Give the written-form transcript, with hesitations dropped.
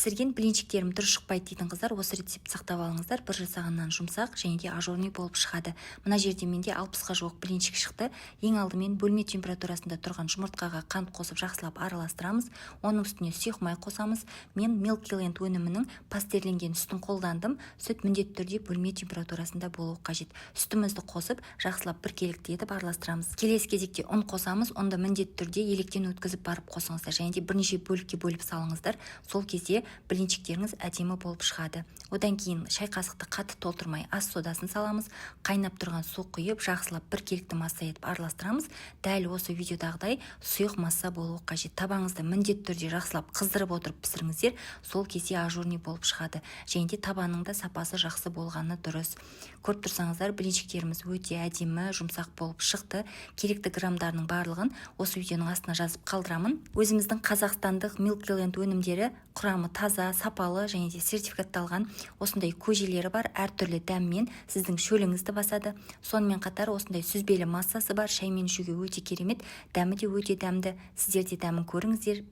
Пісірген блинчиктерім дұрыс шықпайды дейтін қыздар осы рецепт сақтап алыңыздар. Бір жасағаннан жұмсақ және де ажурный болып шығады. Мына жерде менде 60-ға жуық блинчик шықты. Ең алдымен бөлме температурасында тұрған жұмыртқаға қант қосып жақсылап араластырамыз. Оның үстіне сұйық май қосамыз. Мен Milky Land өнімінің пастерленген сүтін қолдандым. Сүт міндетті түрде бөлме температурасында болуы қажет. Сүтімізді қосып жақсылап біркелікті етіп араластырамыз. Келесі кезекте ұн қосамыз. Ұнды міндетті түрде електен өткізіп барып қосыңыздар және де бірнеше бөлікке бөліп салыңыздар. Сол кезде блинчиктеріңіз әдемі болып шығады. Одан кейін шай қасықты қатты толтырмай ас содасын саламыз. Қайнап тұрған су құйып жақсылап біркелікті масса етіп араластырамыз. Дәл осы видеодағыдай сұйық масса болуы қажет. Табаңызды міндетті түрде жақсылап қыздырып отырып пісіріңіздер. Сол кезде ажурный болып шығады. Және де табанның да сапасы жақсы болғаны дұрыс. Көріп тұрсаңыздар, блинчиктеріміз өте әдемі, жұмсақ болып шықты. Керекті грамдарының барлығын осы видеоның астына жазып қалдырамын. Өзіміздің қазақстандық Milky Land өнімдері құрамы таза, сапалы және де сертификатталған. Осындай көжелері бар, әртүрлі дәммен сіздің шөліңізді басады. Сонымен қатар осындай сүзбелі массасы бар, шаймен ішуге өте керемет, дәмі де өте дәмді. Сіздер де дәмін көріңіздер.